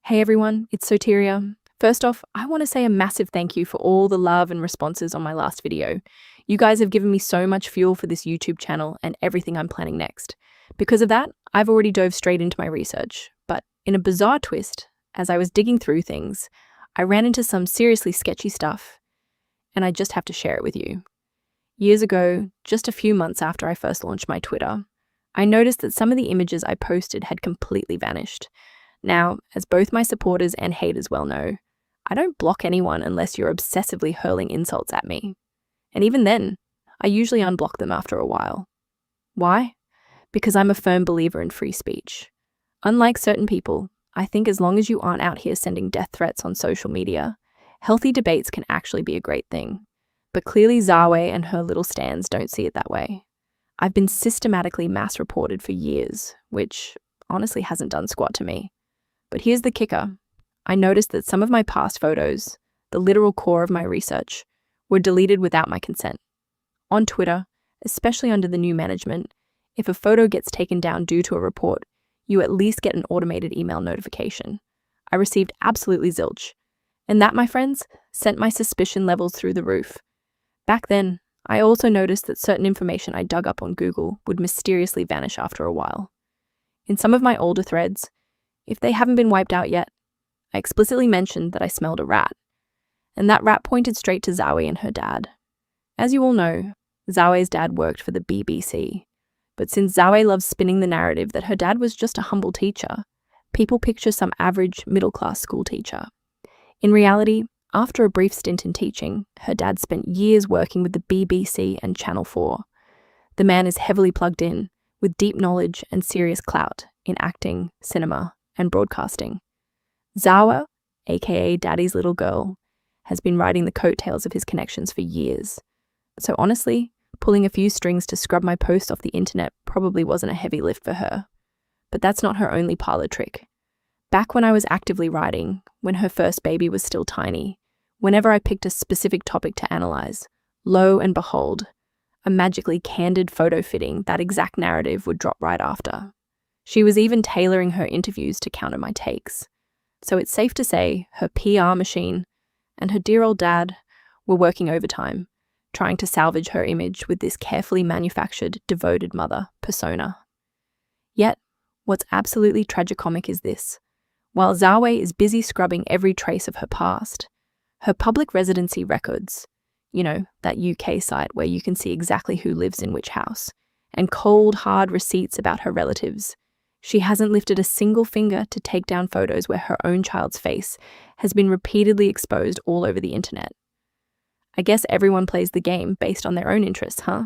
Hey everyone, it's Soteria. First off, I want to say a massive thank you for all the love and responses on my last video. You guys have given me so much fuel for this YouTube channel and everything I'm planning next. Because of that, I've already dove straight into my research. But in a bizarre twist, as I was digging through things, I ran into some seriously sketchy stuff, and I just have to share it with you. Years ago, just a few months after I first launched my Twitter, I noticed that some of the images I posted had completely vanished. Now, as both my supporters and haters well know, I don't block anyone unless you're obsessively hurling insults at me. And even then, I usually unblock them after a while. Why? Because I'm a firm believer in free speech. Unlike certain people, I think as long as you aren't out here sending death threats on social media, healthy debates can actually be a great thing. But clearly Zawe and her little stands don't see it that way. I've been systematically mass reported for years, which honestly hasn't done squat to me. But here's the kicker. I noticed that some of my past photos, the literal core of my research, were deleted without my consent. On Twitter, especially under the new management, if a photo gets taken down due to a report, you at least get an automated email notification. I received absolutely zilch. And that, my friends, sent my suspicion levels through the roof. Back then, I also noticed that certain information I dug up on Google would mysteriously vanish after a while. In some of my older threads, if they haven't been wiped out yet, I explicitly mentioned that I smelled a rat. And that rat pointed straight to Zawe and her dad. As you all know, Zawe's dad worked for the BBC. But since Zawe loves spinning the narrative that her dad was just a humble teacher, people picture some average middle-class school teacher. In reality, after a brief stint in teaching, her dad spent years working with the BBC and Channel 4. The man is heavily plugged in, with deep knowledge and serious clout in acting, cinema, and broadcasting. Zawe, aka Daddy's little girl, has been riding the coattails of his connections for years. So honestly, pulling a few strings to scrub my post off the internet probably wasn't a heavy lift for her. But that's not her only parlor trick. Back when I was actively writing, when her first baby was still tiny, whenever I picked a specific topic to analyze, lo and behold, a magically candid photo fitting that exact narrative would drop right after. She was even tailoring her interviews to counter my takes. So it's safe to say her PR machine and her dear old dad were working overtime, trying to salvage her image with this carefully manufactured, devoted mother persona. Yet, what's absolutely tragicomic is this. While Zawe is busy scrubbing every trace of her past, her public residency records, that UK site where you can see exactly who lives in which house, and cold, hard receipts about her relatives, she hasn't lifted a single finger to take down photos where her own child's face has been repeatedly exposed all over the internet. I guess everyone plays the game based on their own interests, huh?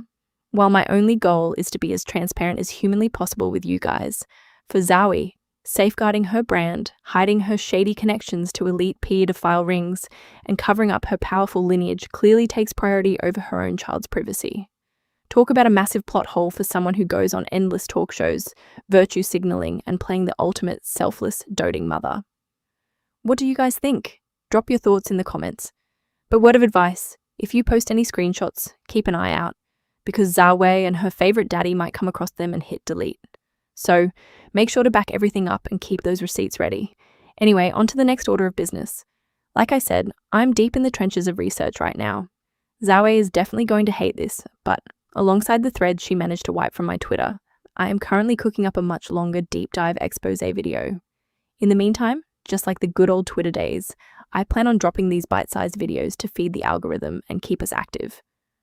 While my only goal is to be as transparent as humanly possible with you guys, for Zawe, safeguarding her brand, hiding her shady connections to elite pedophile rings, and covering up her powerful lineage clearly takes priority over her own child's privacy. Talk about a massive plot hole for someone who goes on endless talk shows, virtue signaling, and playing the ultimate selfless, doting mother. What do you guys think? Drop your thoughts in the comments. But word of advice, if you post any screenshots, keep an eye out, because Zawe and her favorite daddy might come across them and hit delete. So make sure to back everything up and keep those receipts ready. Anyway, on to the next order of business. Like I said, I'm deep in the trenches of research right now. Zawe is definitely going to hate this, but alongside the threads she managed to wipe from my Twitter, I am currently cooking up a much longer deep dive expose video. In the meantime, just like the good old Twitter days, I plan on dropping these bite-sized videos to feed the algorithm and keep us active,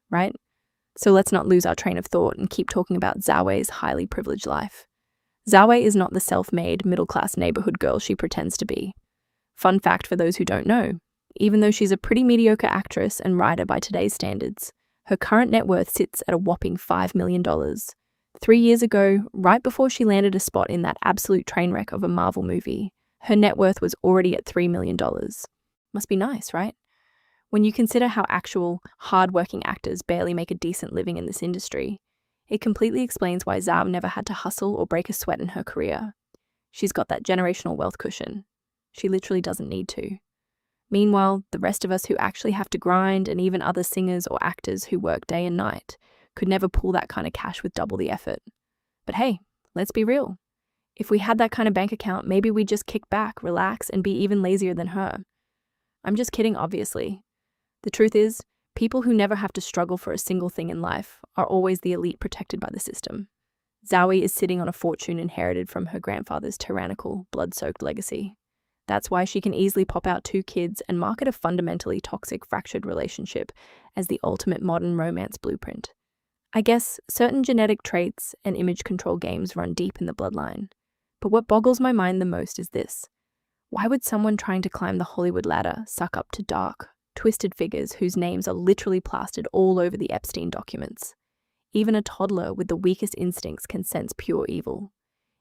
right? So let's not lose our train of thought and keep talking about Zawe's highly privileged life. Zawe is not the self-made, middle-class neighborhood girl she pretends to be. Fun fact for those who don't know, even though she's a pretty mediocre actress and writer by today's standards, her current net worth sits at a whopping $5 million. 3 years ago, right before she landed a spot in that absolute train wreck of a Marvel movie, her net worth was already at $3 million. Must be nice, right? When you consider how actual, hard-working actors barely make a decent living in this industry, it completely explains why Zawe never had to hustle or break a sweat in her career. She's got that generational wealth cushion. She literally doesn't need to. Meanwhile, the rest of us who actually have to grind, and even other singers or actors who work day and night, could never pull that kind of cash with double the effort. But hey, let's be real. If we had that kind of bank account, maybe we'd just kick back, relax, and be even lazier than her. I'm just kidding, obviously. The truth is, people who never have to struggle for a single thing in life are always the elite protected by the system. Zoe is sitting on a fortune inherited from her grandfather's tyrannical, blood-soaked legacy. That's why she can easily pop out 2 kids and market a fundamentally toxic, fractured relationship as the ultimate modern romance blueprint. I guess certain genetic traits and image control games run deep in the bloodline. But what boggles my mind the most is this. Why would someone trying to climb the Hollywood ladder suck up to dark, twisted figures whose names are literally plastered all over the Epstein documents? Even a toddler with the weakest instincts can sense pure evil.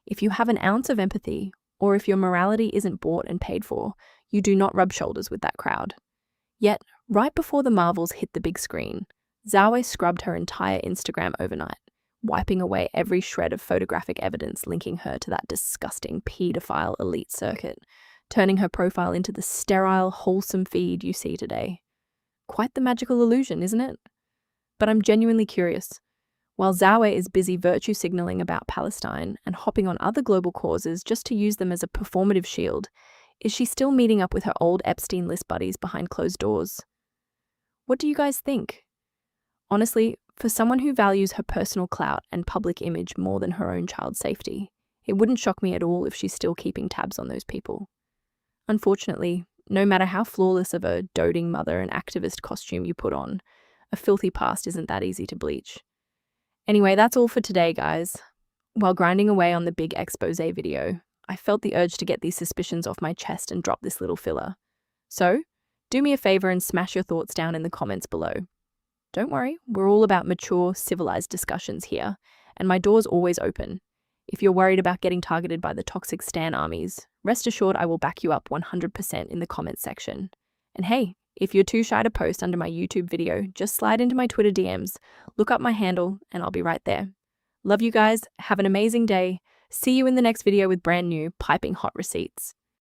If you have an ounce of empathy, or if your morality isn't bought and paid for, you do not rub shoulders with that crowd. Yet, right before the Marvels hit the big screen, Zoe scrubbed her entire Instagram overnight, wiping away every shred of photographic evidence linking her to that disgusting pedophile elite circuit, turning her profile into the sterile, wholesome feed you see today. Quite the magical illusion, isn't it? But I'm genuinely curious. While Zoe is busy virtue signaling about Palestine and hopping on other global causes just to use them as a performative shield, is she still meeting up with her old Epstein list buddies behind closed doors? What do you guys think? Honestly, for someone who values her personal clout and public image more than her own child's safety, it wouldn't shock me at all if she's still keeping tabs on those people. Unfortunately, no matter how flawless of a doting mother and activist costume you put on, a filthy past isn't that easy to bleach. Anyway, that's all for today, guys. While grinding away on the big expose video, I felt the urge to get these suspicions off my chest and drop this little filler. So, do me a favor and smash your thoughts down in the comments below. Don't worry, we're all about mature, civilized discussions here, and my door's always open. If you're worried about getting targeted by the toxic stan armies, rest assured I will back you up 100% in the comments section. And hey, if you're too shy to post under my YouTube video, just slide into my Twitter DMs, look up my handle, and I'll be right there. Love you guys, have an amazing day. See you in the next video with brand new, piping hot receipts.